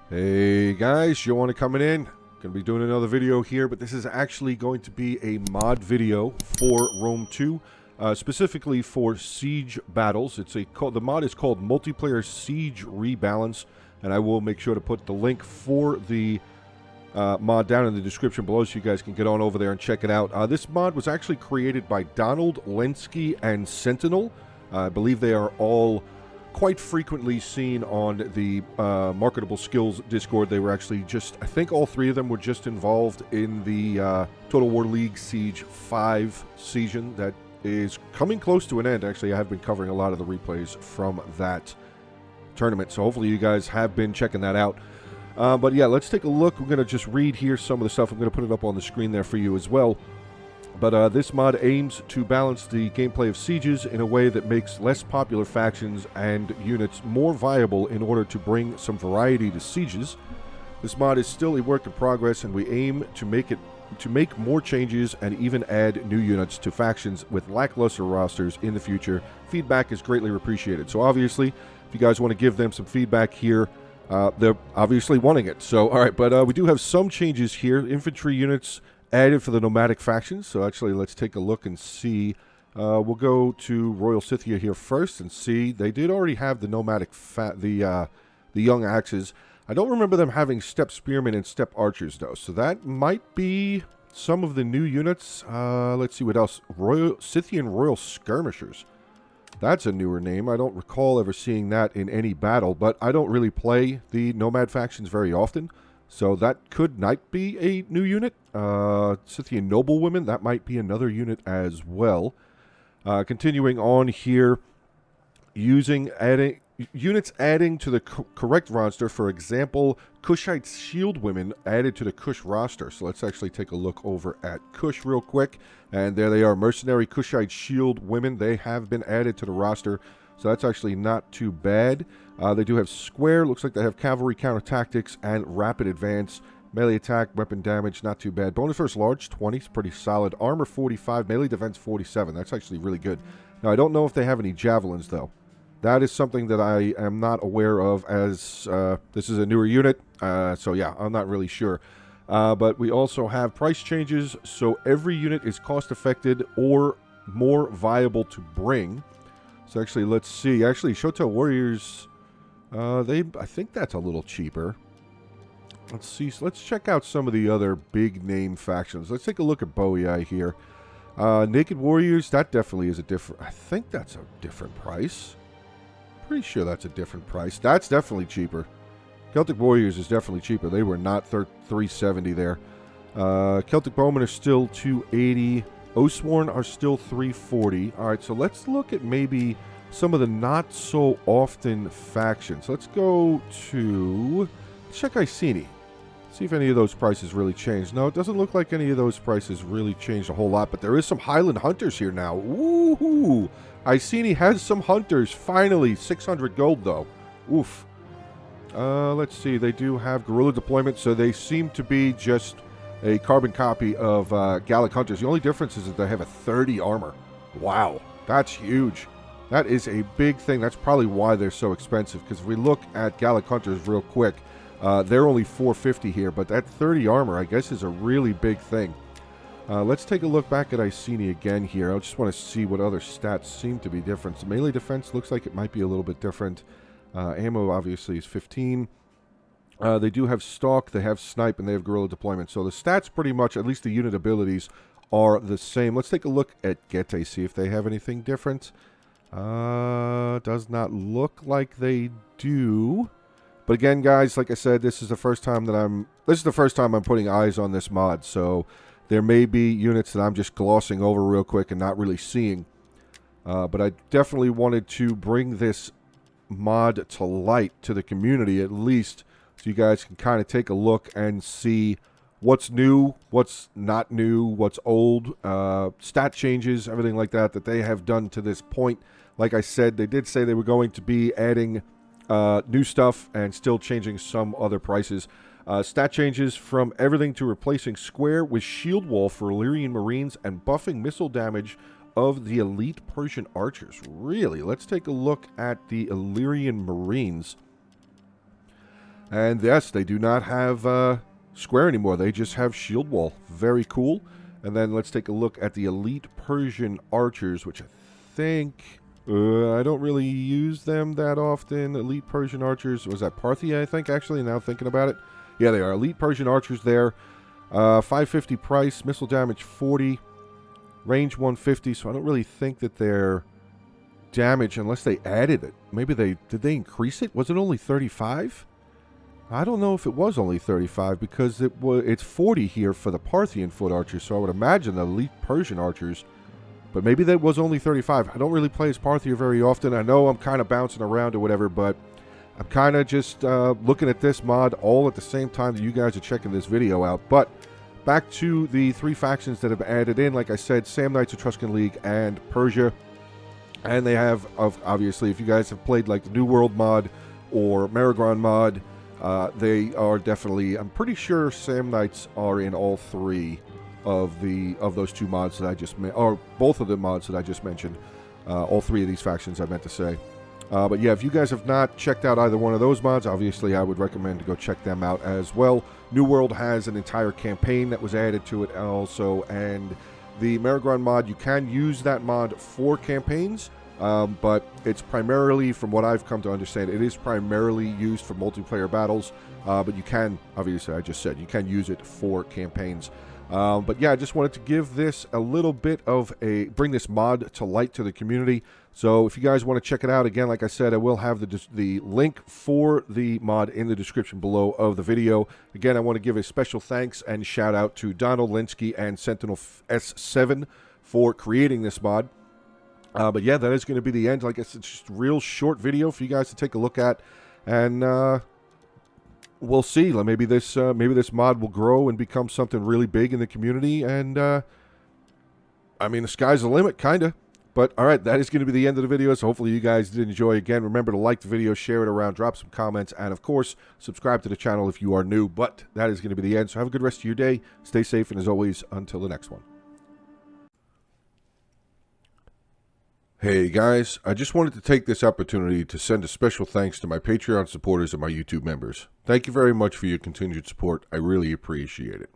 Hey guys, Joanna coming in. Gonna be doing another video here, but this is actually going to be a mod video for Rome 2, specifically for siege battles. The mod is called Multiplayer Siege Rebalance, and I will make sure to put the link for the mod down in the description below so you guys can get on over there and check it out. This mod was actually created by Donald Lenski and Sentinel. I believe they are all quite frequently seen on the Marketable Skills Discord. They were actually I think all three of them were just involved in the Total War League Siege 5 season that is coming close to an end. Actually, I have been covering a lot of the replays from that tournament, so hopefully you guys have been checking that out. But yeah, let's take a look. We're going to just read here some of the stuff. I'm going to put it up on the screen there for you as well. But this mod aims to balance the gameplay of sieges in a way that makes less popular factions and units more viable in order to bring some variety to sieges. This mod is still a work in progress, and we aim to make more changes and even add new units to factions with lackluster rosters in the future. Feedback is greatly appreciated. So obviously, if you guys want to give them some feedback here, they're obviously wanting it. So all right, but we do have some changes here. Infantry units added for the Nomadic factions. So actually, let's take a look and see. We'll go to Royal Scythia here first and see. They did already have the Nomadic, the young axes. I don't remember them having step spearmen and step archers though. So that might be some of the new units. Let's see what else. Scythian Royal Skirmishers. That's a newer name. I don't recall ever seeing that in any battle, but I don't really play the Nomad factions very often. So that might be a new unit. Scythian Noblewomen, that might be another unit as well. Continuing on here, units adding to the correct roster. For example, Cushite Shield Women added to the Cush roster. So let's actually take a look over at Cush real quick. And there they are, Mercenary Cushite Shield Women. They have been added to the roster. So that's actually not too bad. They do have square. Looks like they have cavalry counter tactics and rapid advance. Melee attack, weapon damage, not too bad. Bonus versus large, 20 is pretty solid. Armor 45, melee defense 47. That's actually really good. Now I don't know if they have any javelins though. That is something that I am not aware of, as this is a newer unit. So yeah, I'm not really sure. But we also have price changes. So every unit is cost effective or more viable to bring. So actually, let's see. Actually, Celtic Warriors, I think that's a little cheaper. Let's see. So let's check out some of the other big name factions. Let's take a look at Boei here. Naked Warriors, that definitely is a different. I think that's a different price. Pretty sure that's a different price. That's definitely cheaper. Celtic Warriors is definitely cheaper. They were not 370 there. Celtic Bowmen are still 280. Oathsworn are still 340. All right, so let's look at maybe some of the not so often factions. Let's go to check Iceni. See if any of those prices really changed. No, it doesn't look like any of those prices really changed a whole lot, but there is some Highland Hunters here now. Woohoo! Iceni has some hunters, finally. 600 gold, though. Oof. Let's see. They do have guerrilla deployment, so they seem to be just a carbon copy of Gallic Hunters. The only difference is that they have a 30 armor. Wow, that's huge. That is a big thing. That's probably why they're so expensive, because if we look at Gallic Hunters real quick, they're only 450 here, but that 30 armor, I guess, is a really big thing. Let's take a look back at Iceni again here. I just want to see what other stats seem to be different. So melee defense looks like it might be a little bit different. Ammo, obviously, is 15. They do have stalk, they have snipe, and they have guerrilla deployment. So the stats pretty much, at least the unit abilities, are the same. Let's take a look at Getae, see if they have anything different. Does not look like they do. But again, guys, like I said, this is the first time that I'm putting eyes on this mod. So there may be units that I'm just glossing over real quick and not really seeing. But I definitely wanted to bring this mod to light to the community, at least, so you guys can kind of take a look and see what's new, what's not new, what's old, stat changes, everything like that they have done to this point. Like I said, they did say they were going to be adding new stuff and still changing some other prices. Stat changes from everything to replacing square with shield wall for Illyrian Marines and buffing missile damage of the elite Persian archers. Really? Let's take a look at the Illyrian Marines. And yes, they do not have square anymore. They just have shield wall. Very cool. And then let's take a look at the elite Persian archers, which I think... I don't really use them that often. Elite Persian archers. Was that Parthia, I think, actually, now thinking about it? Yeah, they are. Elite Persian archers there. 550 price. Missile damage 40. Range 150. So I don't really think that they're damage unless they added it. Maybe they... Did they increase it? Was it only 35? I don't know if it was only 35 because it's 40 here for the Parthian foot archers. So I would imagine the elite Persian archers... But maybe that was only 35. I don't really play as Parthia very often. I know I'm kind of bouncing around or whatever, but I'm kind of just looking at this mod all at the same time that you guys are checking this video out. But back to the 3 factions that have added in. Like I said, Sam Knights, Etruscan League, and Persia. And they have, obviously, if you guys have played like the New World mod or Maragron mod, they are definitely, I'm pretty sure Sam Knights are in all 3 of those 2 mods that I just or both of the mods that I just mentioned. All 3 of these factions, I meant to say. But yeah, if you guys have not checked out either one of those mods, obviously I would recommend to go check them out as well. New World has an entire campaign that was added to it also, and the Maragron mod, you can use that mod for campaigns, but it's primarily, from what I've come to understand, it is primarily used for multiplayer battles, but you can, obviously I just said, you can use it for campaigns. But yeah, I just wanted to give this a little bit of bring this mod to light to the community. So if you guys want to check it out, again, like I said, I will have the link for the mod in the description below of the video. Again, I want to give a special thanks and shout out to Donald Linsky and Sentinel S7 for creating this mod. But yeah, that is going to be the end. Like I said, it's just a real short video for you guys to take a look at. And we'll see. Maybe this mod will grow and become something really big in the community. And I mean, the sky's the limit, kind of. But all right, that is going to be the end of the video. So hopefully you guys did enjoy. Again, remember to like the video, share it around, drop some comments, and of course, subscribe to the channel if you are new. But that is going to be the end. So have a good rest of your day. Stay safe, and as always, until the next one. Hey guys, I just wanted to take this opportunity to send a special thanks to my Patreon supporters and my YouTube members. Thank you very much for your continued support. I really appreciate it.